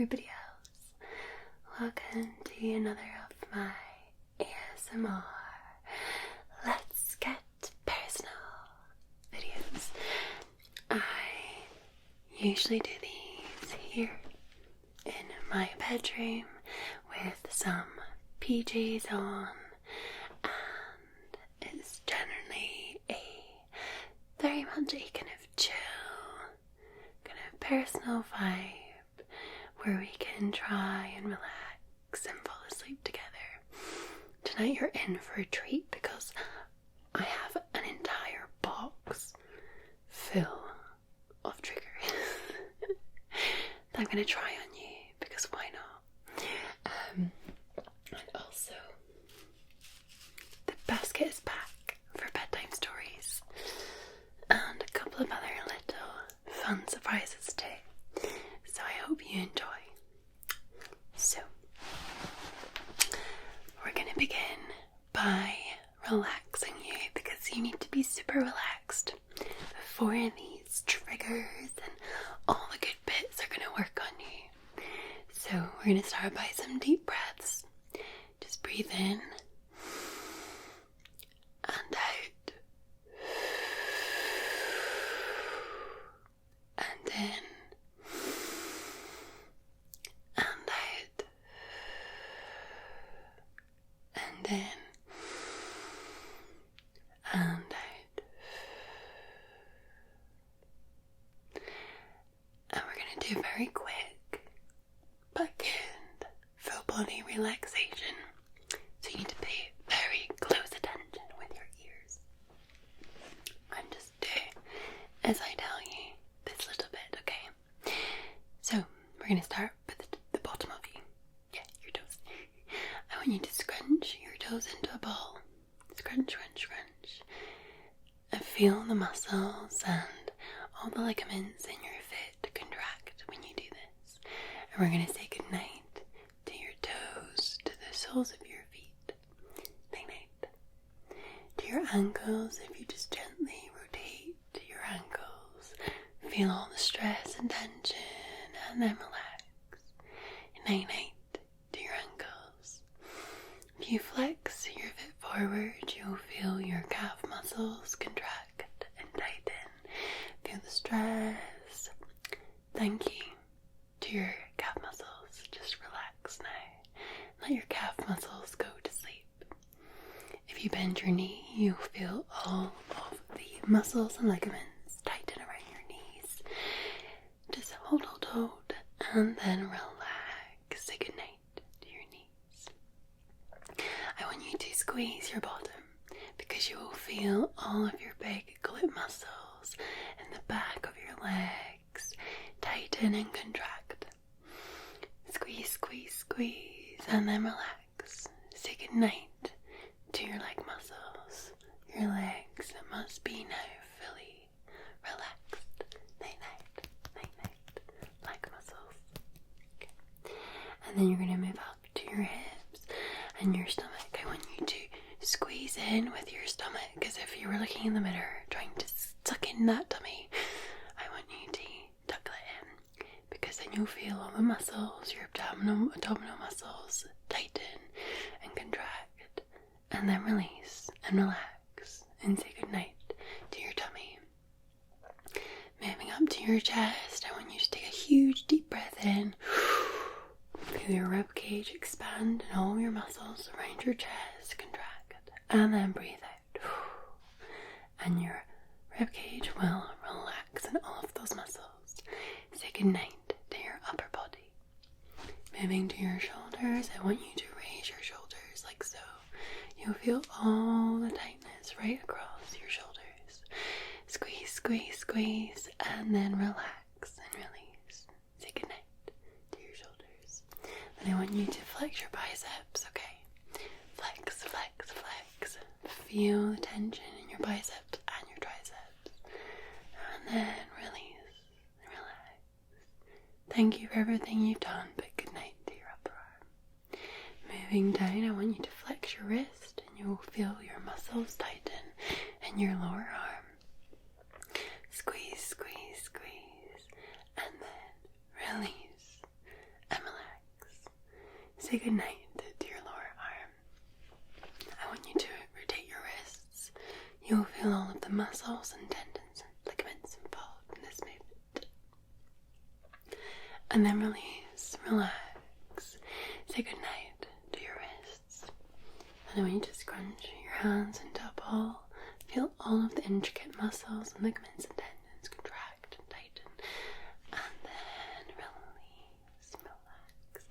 everybody else. Welcome to another of my ASMR Let's Get Personal videos. I usually do these here in my bedroom with some PJs on, and it's generally a very much a kind of chill, kind of personal vibe where we can try and relax and fall asleep together. Tonight you're in for a treat because I have an entire box full of triggers that I'm going to try on you because why not? And also, the basket is back for bedtime stories and a couple of other little fun surprises too. So I hope you enjoy. So, we're going to begin by relaxing you because you need to be super relaxed before these triggers and all the good bits are going to work on you. So we're going to start by some deep breaths. Just breathe in and out, and in and out, and in and out. And we're going to do very quick but good full body relaxation. So you need to pay very close attention with your ears. And just do as I tell you this little bit, okay? So we're going to start with the bottom of you. Yeah, your toes. I want you to scrunch your toes into a ball. Scrunch, scrunch, scrunch. And feel the muscles and all the ligaments in your foot contract when you do this. And we're going to say goodnight to your toes, to the soles of your feet. Night night. To your ankles, if you just gently rotate to your ankles, feel all the stress and tension, and then relax. Night night to your ankles. If you flex your foot forward, you'll feel your calf muscles contract and tighten. Feel the stress. Thank you to your calf muscles. Just relax now. Let your calf muscles go to sleep. If you bend your knee, you'll feel all of the muscles and ligaments tighten around your knees. Just hold, and then relax. Say goodnight to your knees. I want you to squeeze your bottom because you will feel all of your big glute muscles in the back of your legs tighten and contract. Squeeze, squeeze, squeeze, and then relax. Say goodnight to your leg muscles, your legs that must be now fully relaxed. Night, night, night, night, leg muscles. Okay. And then you're going to move up to your hips and your stomach. I want you to squeeze in with your stomach as if you were looking in the mirror trying to suck in that tummy. I want you to tuck that in because then you'll feel all the muscles, your abdominal muscles tighten and contract, and then release and relax and say goodnight to your tummy. Moving up to your chest, I want you to take a huge deep breath in. Feel your rib cage expand and all your muscles around your chest contract, and then breathe out. And your rib cage will relax in all of those muscles. Say goodnight to your upper body. Moving to your shoulders, I want you to raise your shoulders like so. You'll feel all the tightness right across your shoulders. Squeeze, squeeze, squeeze, and then relax and release. Say goodnight to your shoulders. Then I want you to flex your biceps, okay? Flex, flex, flex. Feel the tension in your biceps and your triceps. And then release and relax. Thank you for everything you've done, but good night to your upper arm. Moving down, I want you to flex your wrist and you will feel your muscles tighten in your lower arm. Squeeze, squeeze, squeeze, and then release and say goodnight to your lower arm. I want you to rotate your wrists. You'll feel all of the muscles and tendons and ligaments involved in this movement. And then release, relax. Say goodnight to your wrists. And I want you to scrunch your hands into a ball. Feel all of the intricate muscles and ligaments and tendons contract and tighten. And then release, relax.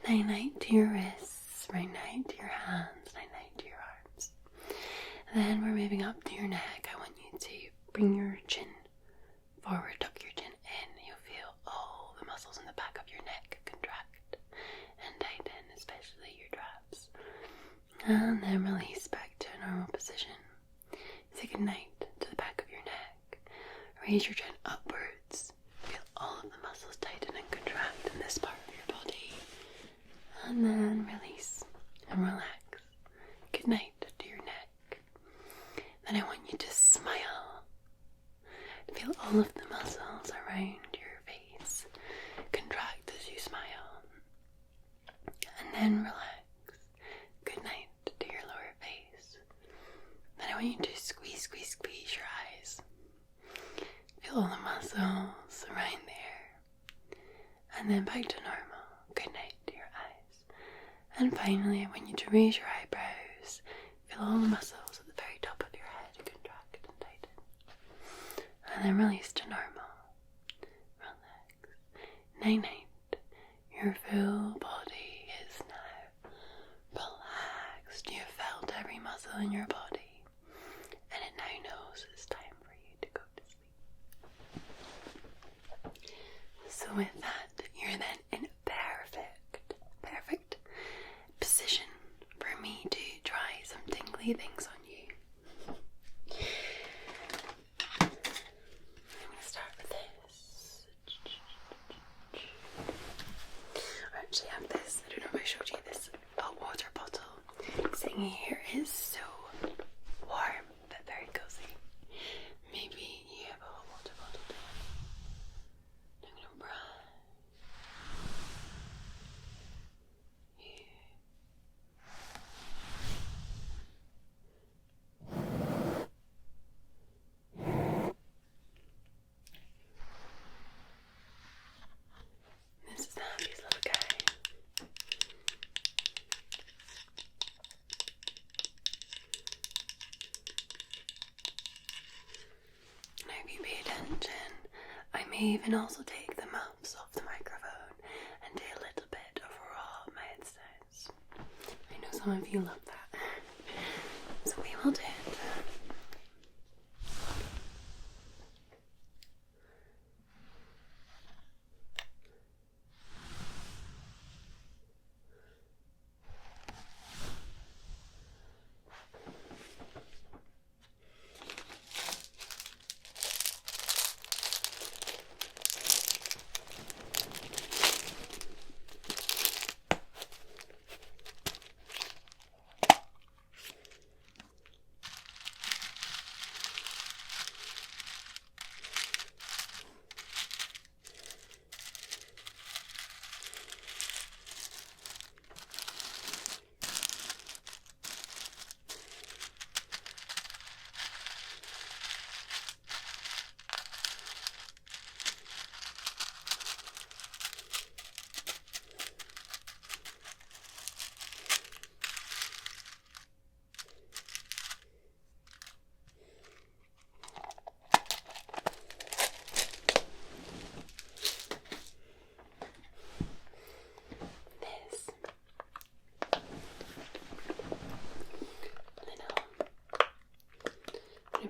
Night-night to your wrists, night-night to your hands, night-night to your arms. Then we're moving up to your neck. I want you to bring your chin forward, tuck your chin in. You'll feel all the muscles in the back of your neck contract and tighten, especially your traps. And then release back to a normal position. Say goodnight to the back of your neck. Raise your chin upwards. Feel all of the muscles tighten and contract in this part of your body. And then release and relax. Goodnight to your neck. Then I want you to smile. Feel all of the muscles around your face contract as you smile. And then relax. Goodnight to your lower face. Then I want you to squeeze your eyes. Feel all the muscles around there. And then back to normal. Goodnight to your eyes. And finally, I want you to raise your eyebrows. Feel all the muscles at the very top of your head contract and tighten. And then release to normal. Relax. Night-night. Your full body is now relaxed. You have felt every muscle in your body, and it now knows it's time for you to go to sleep. So with that, you're then in perfect position for me to try some tingly things on you. I'm going to start with this. I actually have this. I don't know if I showed you this hot water bottle. Sitting here is so warm but very cozy. Maybe you have a hot water bottle too. I'm going to brush you. This is the happiest little guy. Now if you pay attention, I may even also take the muffs off the microphone and do a little bit of raw mouth sounds. I know some of you love that. So we will do it.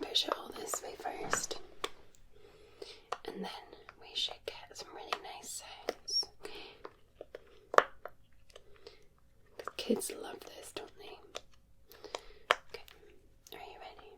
Push it all this way first, and then we should get some really nice sounds. Okay. The kids love this, don't they? Okay, are you ready?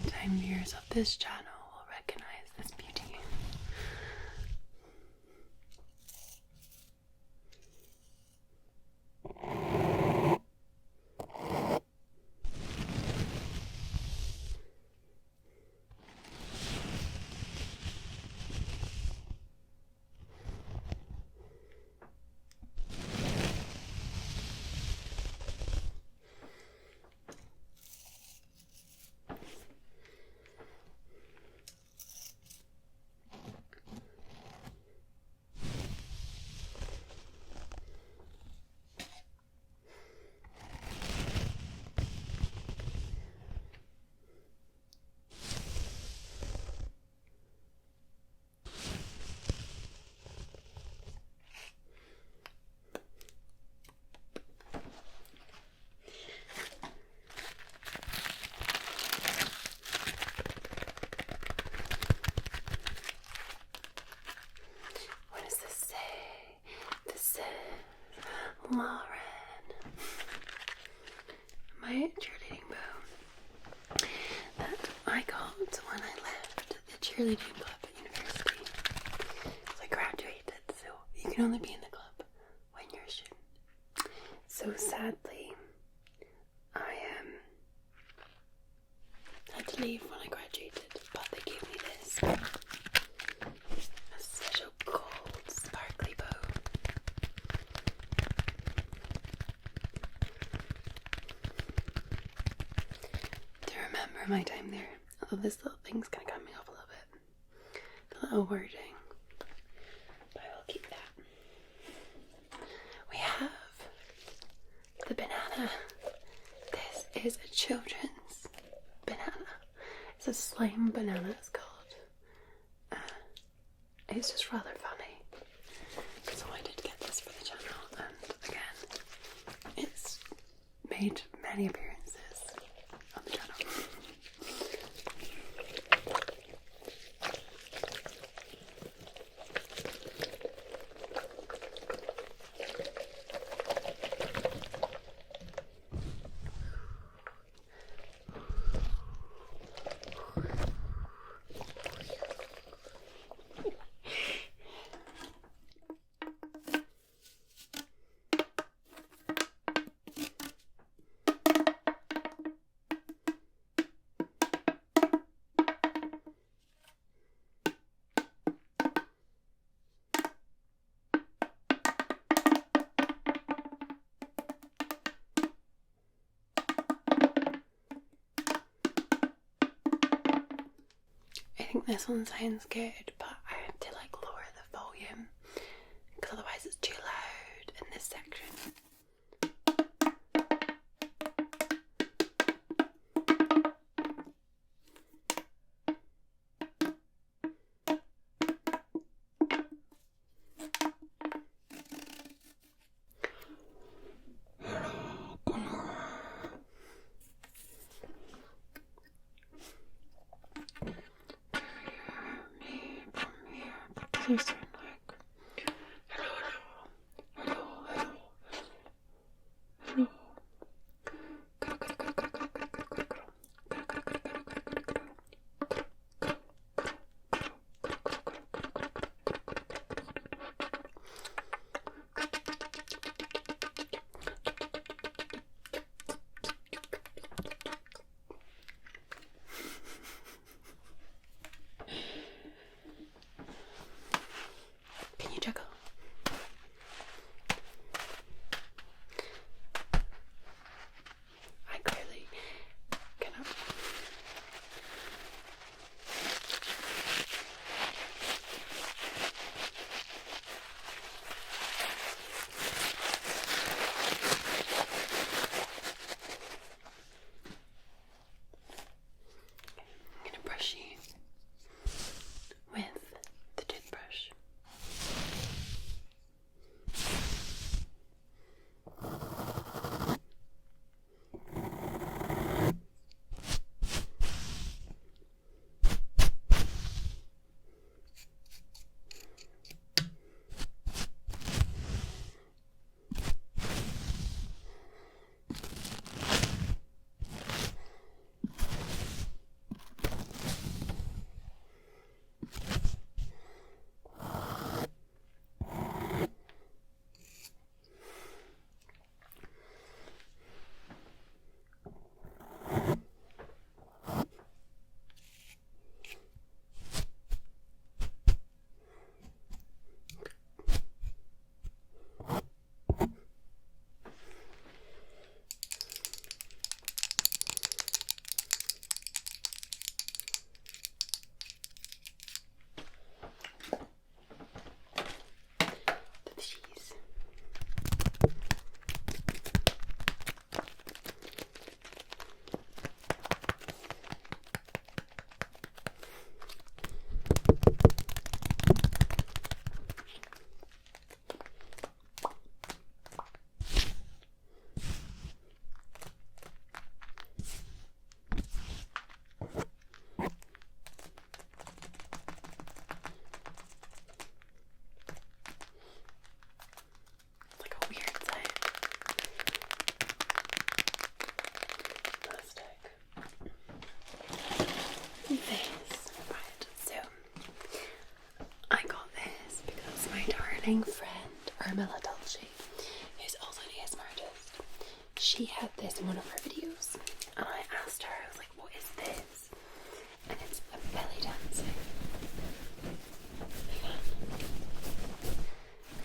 long-time viewers of this channel will recognize this beauty. Lauren, my cheerleading bow that I got when I left the cheerleading club at university. So I graduated, so you can only be in the club when you're a student. So sadly, I had to leave when I graduated, but they gave me this a special gold sparkly bow. Remember my time there. Although this little thing's kind of coming off a little bit. The little wording. But I will keep that. We have the banana. This is a children's banana. It's a slime banana, it's called. It's just rather funny. So I did get this for the channel, and again, it's made many appearances on the channel. I think this one sounds good, but I have to lower the volume because otherwise it's too loud in this section. Please turn hello. amazing friend, Irmela Dolce, who's also an ASMR artist. She had this in one of her videos, and I asked her, I was like, what is this? And it's a belly dancer.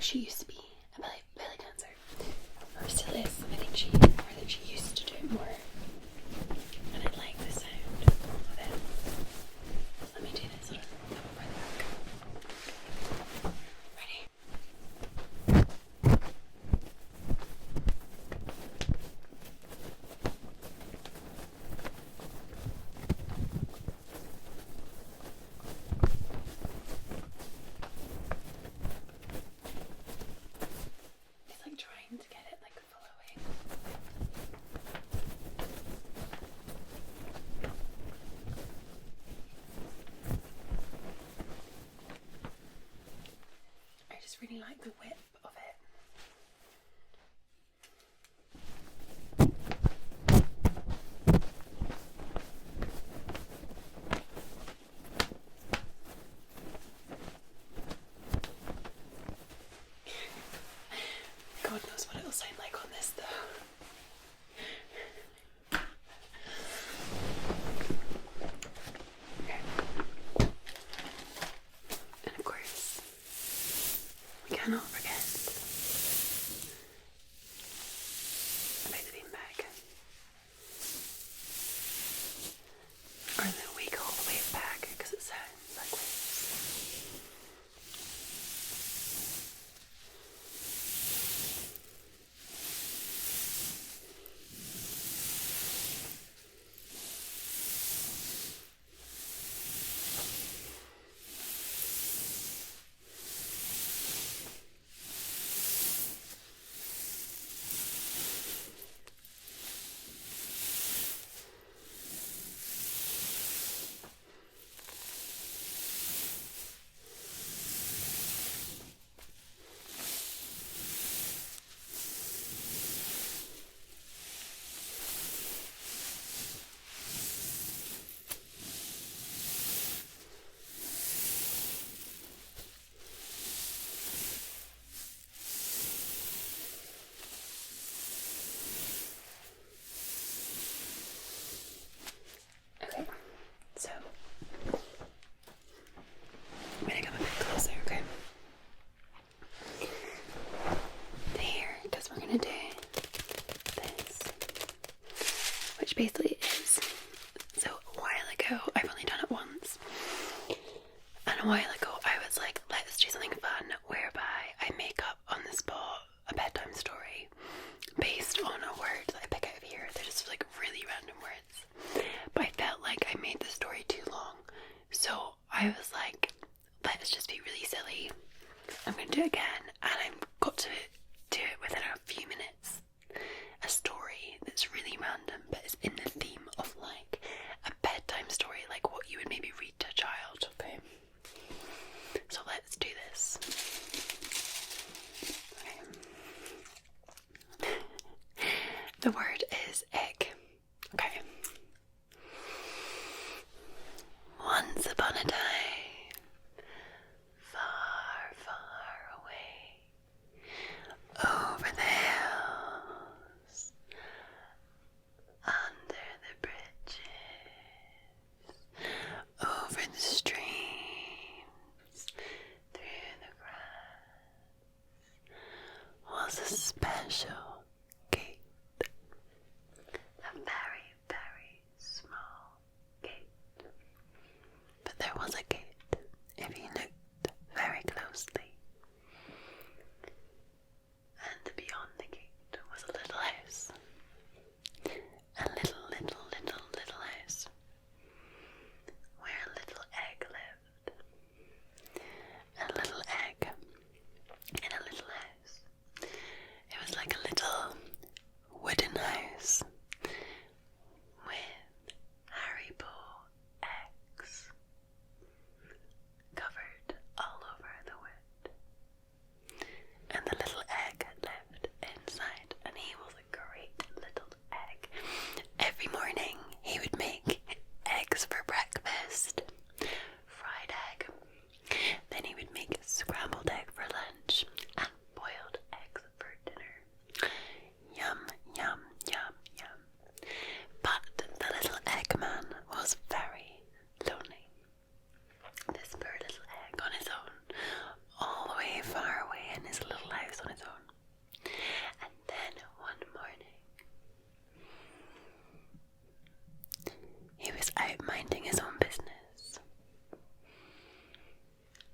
She used to be a belly dancer, or still is. I think she used to do it more, and I like the sound of it. Let me do this. Hold on. Come further back. Ready? It's like trying to get it like flowing. I just really like the whip of it. God knows what it'll sound like on this though. Okay. And of course, we cannot forget about the beanbag. Or that we call the wave bag because it sounds like waves. Okay, so I'm gonna come a bit closer, okay? To here, because we're gonna do this, which basically is, so a while ago, I've only done it once, and a while ago I was like, let's do something fun whereby I make up on the spot a bedtime story based on a word that I pick out of here. They're just like really random words, but I felt like I made the story too long, so I was like, let's just be really silly. I'm going to do it again, and I've got to do it within a few minutes. A story that's really random, but is in the theme of like a bedtime story, like what you would maybe read to a child, okay? So let's do this. Okay. The word is egg. Okay. Once upon a time, far, far away, over the hills, under the bridges, over the streams, through the grass, was a special gate. A very, very small gate. But there was a minding his own business,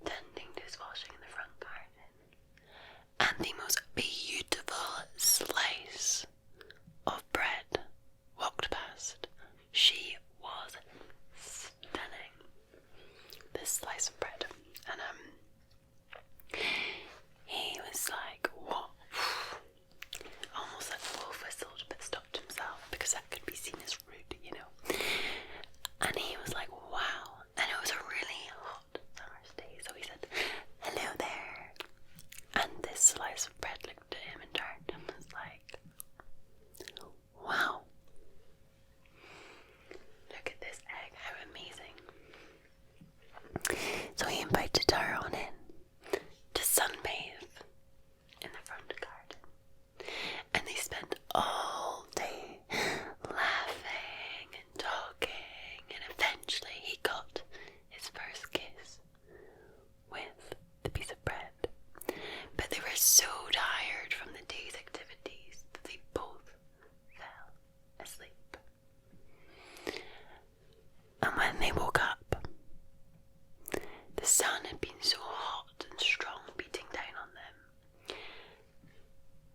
tending to his washing in the front garden, and the most beautiful slice of bread walked past. She was stunning, this slice of bread, and he was like, what? Almost like the wolf whistled, but stopped himself because that could be seen as rude, you know. And he was like, wow. And it was a really hot summer's day, so he said, hello there. And this slice of bread looked at him and turned and was like, wow. Look at this egg, how amazing. So he invited her on in to sunbathe in the front garden. And they spent all day laughing and talking, and eventually he got his first kiss with the piece of bread. But they were so tired from the day's activities that they both fell asleep. And when they woke up, the sun had been so hot and strong beating down on them.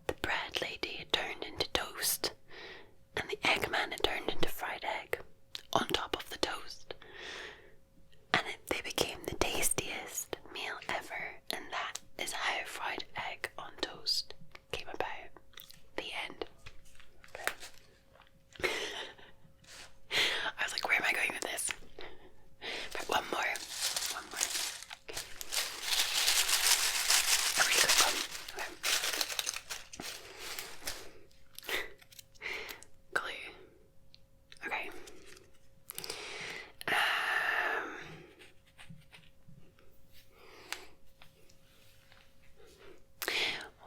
The bread lady had turned into toast, and the Eggman had turned into fried egg on top of the toast. And they became the tastiest meal ever, and that is how fried egg on toast came about. The end. Okay. I was like, where am I going with this? But one more. Okay. A really quick one. Okay. Glue. Okay.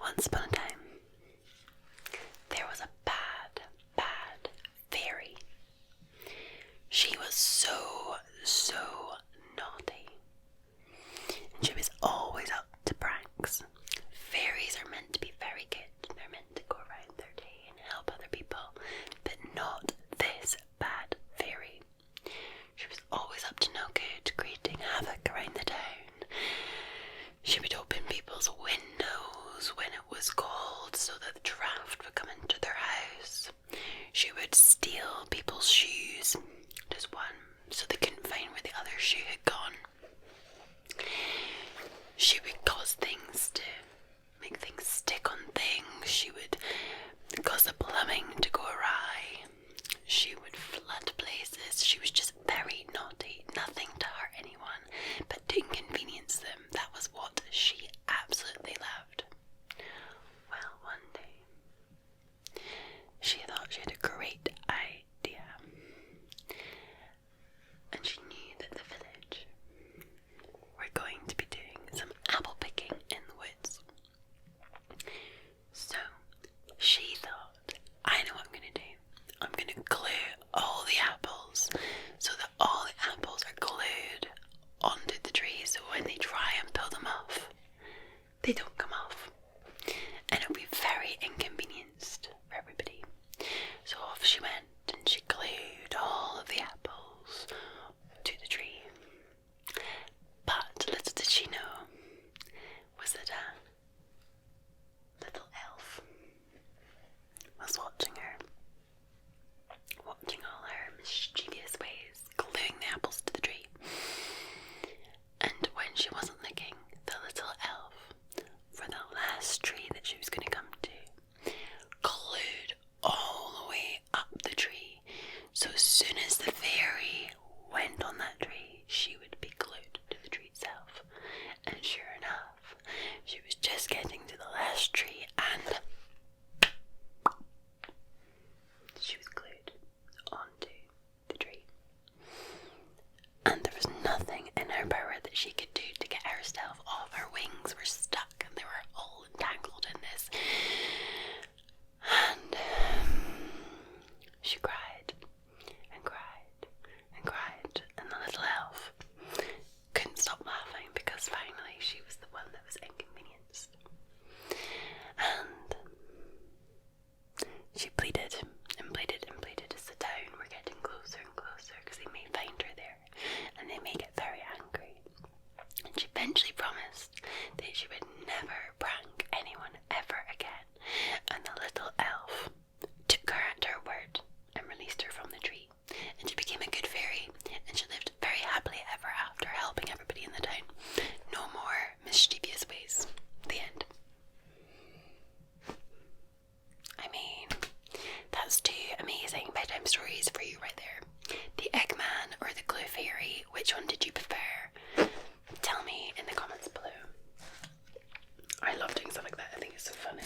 Once upon a time, there was a bad fairy. She was so naughty, and she was always up to pranks. Fairies are meant to be very good. They're meant to go around their day and help other people, but not this bad fairy. She was always up to no good, creating havoc around the town. She would open people's windows when it was cold so that the draft would come into their house. She would steal people's shoes, just one, so they couldn't find where the other shoe had gone. She would cause things to make things stick on things. She would cause the plumbing to go awry. She would flood places. She was just very naughty. Nothing to hurt anyone, but to inconvenience them. That was what she absolutely loved. Well, one day, she thought she had a great idea. And she knew that the village were going to be doing some apple picking in the woods. So she thought, I know what I'm going to do. I'm going to glue all the apples so that all the apples are glued onto the tree, so when they try and peel them off, they don't come off. And it'll be very inconvenienced for everybody. So off she went and she glued all of the apples to the tree. But little did she know was that a little elf was watching her, watching all her mischievous ways, gluing the apples to the tree. And when she wasn't looking, the little elf, for the last tree that she was going to come to, glued all the way up the tree. So as soon as the fairy went on that tree, she would be glued to the tree itself. And sure enough, she was just getting to the last tree and she was glued onto the tree. And there was nothing in her power that she could do to get herself off. Her wings were stuck and they were all entangled in this. And she cried and cried and cried, and the little elf couldn't stop laughing because finally she was the one that was inconvenienced. And she pleaded and pleaded and pleaded as the town were getting closer and closer because they may find her there. and they make it very angry. And she eventually promised that she would never prank anyone ever again. And the little elf took her at her word and released her from the tree. And she became a good fairy, and she lived very happily ever after, helping everybody in the town. No more mischievous ways. The end. I mean, that's 2 amazing bedtime stories for you right there. The Eggman or the Glue Fairy, which one did you prefer? Tell me in the comments below. I love doing stuff like that. I think it's so funny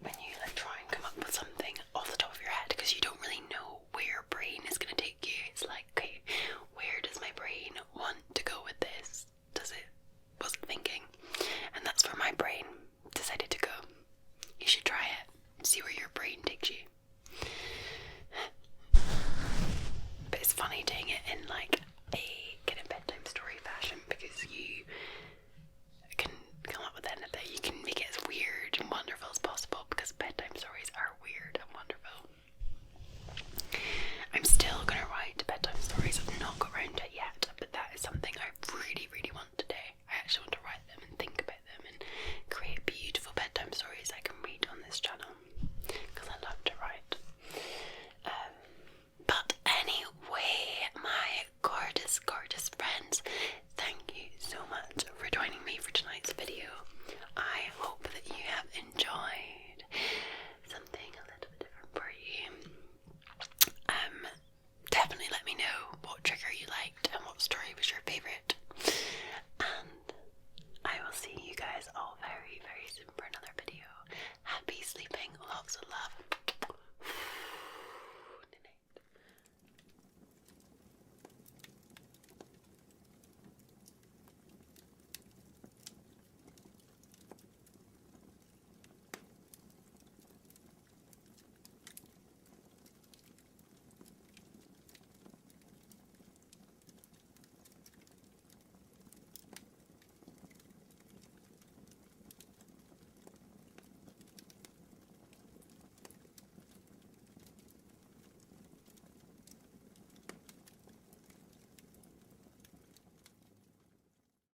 when you like try and come up with something off the top of your head, because you don't really know where your brain is going to take you. It's like, okay, where does my brain want to go with this? What's it thinking? And that's where my brain decided to go. You should try it. See where your brain takes you. But it's funny doing it in like